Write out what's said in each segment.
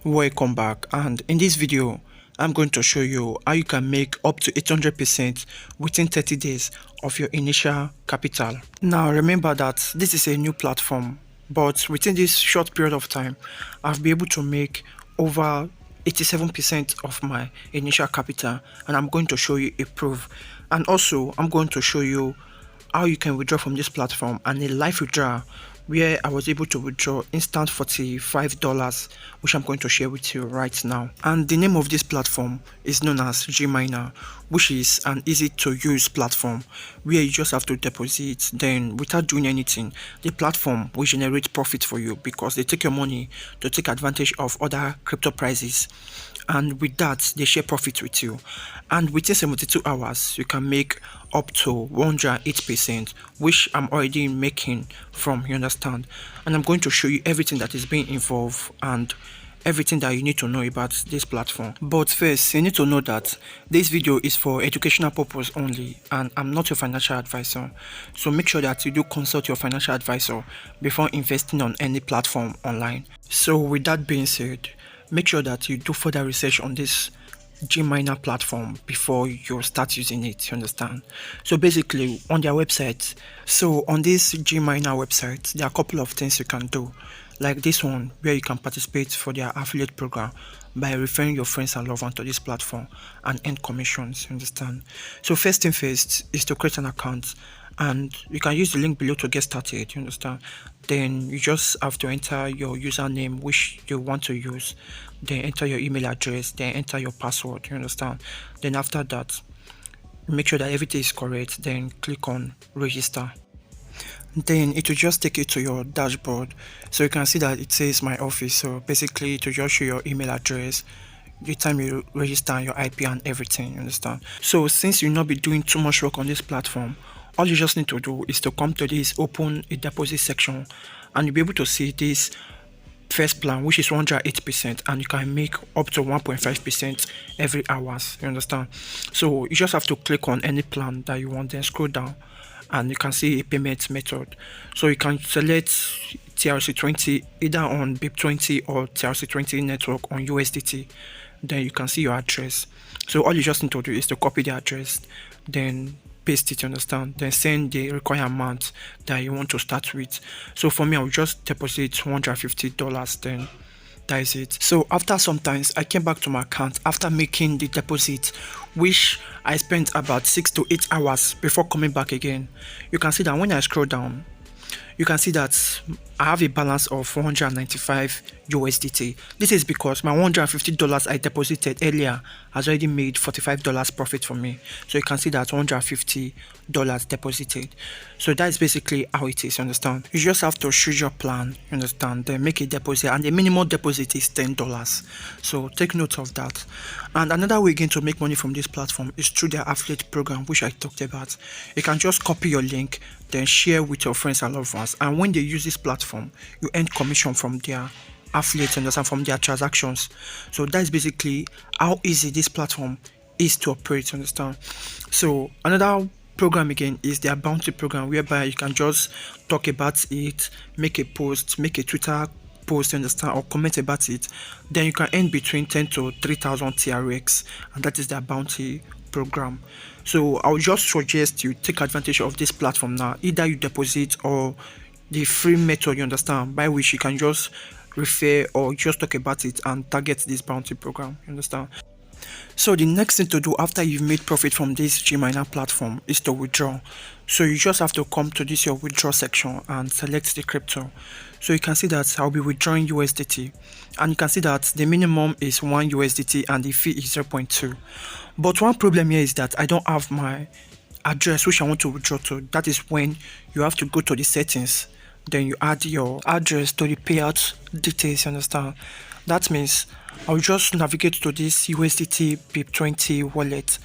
Welcome back, and in this video I'm going to show you how you can make up to 800% within 30 days of your initial capital. Now remember that this is a new platform, but within this short period of time I've been able to make over 87% of my initial capital, and I'm going to show you a proof. And also I'm going to show you how you can withdraw from this platform and a live withdrawal where I was able to withdraw instant $45, which I'm going to share with you right now. And the name of this platform is known as Gminer, which is an easy to use platform where you just have to deposit, then without doing anything the platform will generate profit for you because they take your money to take advantage of other crypto prices, and with that they share profit with you. And within 72 hours you can make up to 108%, which I'm already making from, you understand. And I'm going to show you everything that is being involved and everything that you need to know about this platform. But first, you need to know that this video is for educational purpose only, and I'm not your financial advisor. So make sure that you do consult your financial advisor before investing on any platform online. So with that being said, make sure that you do further research on this Gminer platform before you start using it, you understand. So basically on their website, so on this Gminer website there are a couple of things you can do, like this one where you can participate for their affiliate program by referring your friends and loved ones to this platform and earn commissions, you understand. So first thing first is to create an account, and you can use the link below to get started, you understand. Then you just have to enter your username which you want to use, then enter your email address, then enter your password, you understand. Then after that make sure that everything is correct, then click on register. Then it will just take you to your dashboard, so you can see that it says my office. So basically it will just show your email address, the time you register, your IP and everything, you understand. So since you'll not be doing too much work on this platform, all you just need to do is to come to this open a deposit section, and you'll be able to see this first plan which is 108%, and you can make up to 1.5% every hours, you understand. So you just have to click on any plan that you want, then scroll down and you can see a payment method. So you can select TRC20 either on Bep20 or TRC20 network on USDT. Then you can see your address. So all you just need to do is to copy the address, then paste it, you understand, then send the required amount that you want to start with. So for me I will just deposit $150, then that is it. So after some times I came back to my account after making the deposit, which I spent about 6 to 8 hours before coming back again. You can see that when I scroll down you can see that I have a balance of 495 USDT. This is because my $150 I deposited earlier has already made $45 profit for me. So you can see that $150 deposited. So that is basically how it is, you understand. You just have to choose your plan, you understand, then make a deposit, and the minimum deposit is $10. So take note of that. And another way again to make money from this platform is through their affiliate program, which I talked about. You can just copy your link, then share with your friends and loved ones, and when they use this platform you earn commission from their affiliates, understand, from their transactions. So that's basically how easy this platform is to operate, understand. So another program again is their bounty program, whereby you can just talk about it, make a post, make a Twitter post, understand, or comment about it, then you can earn between 10 to 3,000 TRX, and that is their bounty program. So I would just suggest you take advantage of this platform now. Either you deposit or the free method, you understand, by which you can just refer or just talk about it and target this bounty program, you understand. So the next thing to do after you've made profit from this Gminer platform is to withdraw. So you just have to come to this your withdraw section and select the crypto. So you can see that I'll be withdrawing USDT, and you can see that the minimum is 1 USDT and the fee is 0.2. But one problem here is that I don't have my address which I want to withdraw to. That is when you have to go to the settings, then you add your address to the payout details, you understand. That means I'll just navigate to this USDT Bep20 wallet.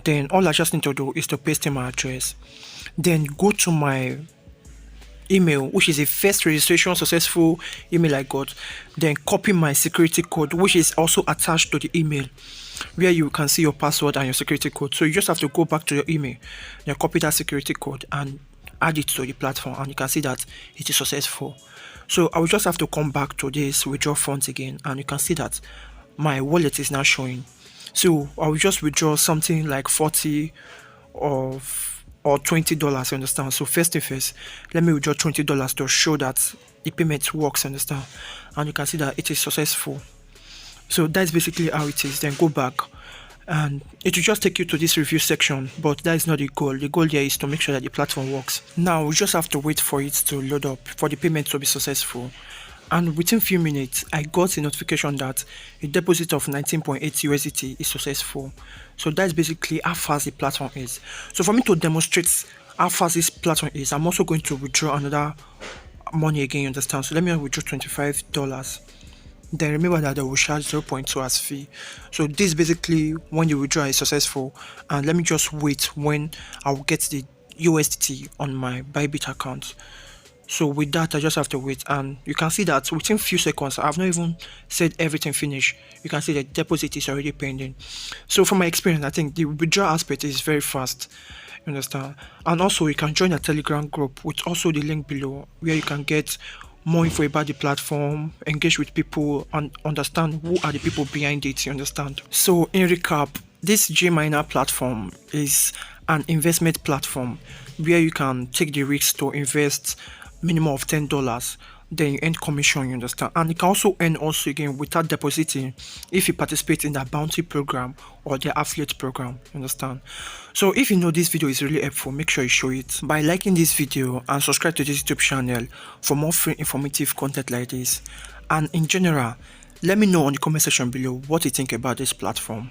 Then all I just need to do is to paste in my address, then go to my email, which is a first registration successful email I got, then copy my security code, which is also attached to the email, where you can see your password and your security code. So you just have to go back to your email, then copy that security code and add it to the platform, and you can see that it is successful. So I will just have to come back to this withdraw funds again, and you can see that my wallet is now showing. So I will just withdraw something like 40 or $20, you understand? So first thing first, let me withdraw $20 to show that the payment works, understand? And you can see that it is successful. So that's basically how it is. Then go back and it will just take you to this review section, but that is not the goal. The goal here is to make sure that the platform works. Now we just have to wait for it to load up, for the payment to be successful. And within few minutes, I got a notification that a deposit of 19.8 USDT is successful. So that's basically how fast the platform is. So for me to demonstrate how fast this platform is, I'm also going to withdraw another money again, you understand? So let me withdraw $25. Then remember that they will charge 0.2 as fee. So this basically when the withdrawal is successful, and let me just wait when I will get the USDT on my Bybit account. So with that, I just have to wait, and you can see that within few seconds, I've not even said everything finished. You can see the deposit is already pending. So from my experience, I think the withdrawal aspect is very fast. You understand? And also you can join a Telegram group with also the link below, where you can get more info about the platform, engage with people, and understand who are the people behind it, you understand? So in recap, this Gminer platform is an investment platform where you can take the risk to invest minimum of $10, then you earn commission, you understand? And you can also earn also again without depositing if you participate in the bounty program or the affiliate program, you understand? So if you know this video is really helpful, make sure you show it by liking this video and subscribe to this YouTube channel for more free informative content like this. And in general, let me know on the comment section below what you think about this platform.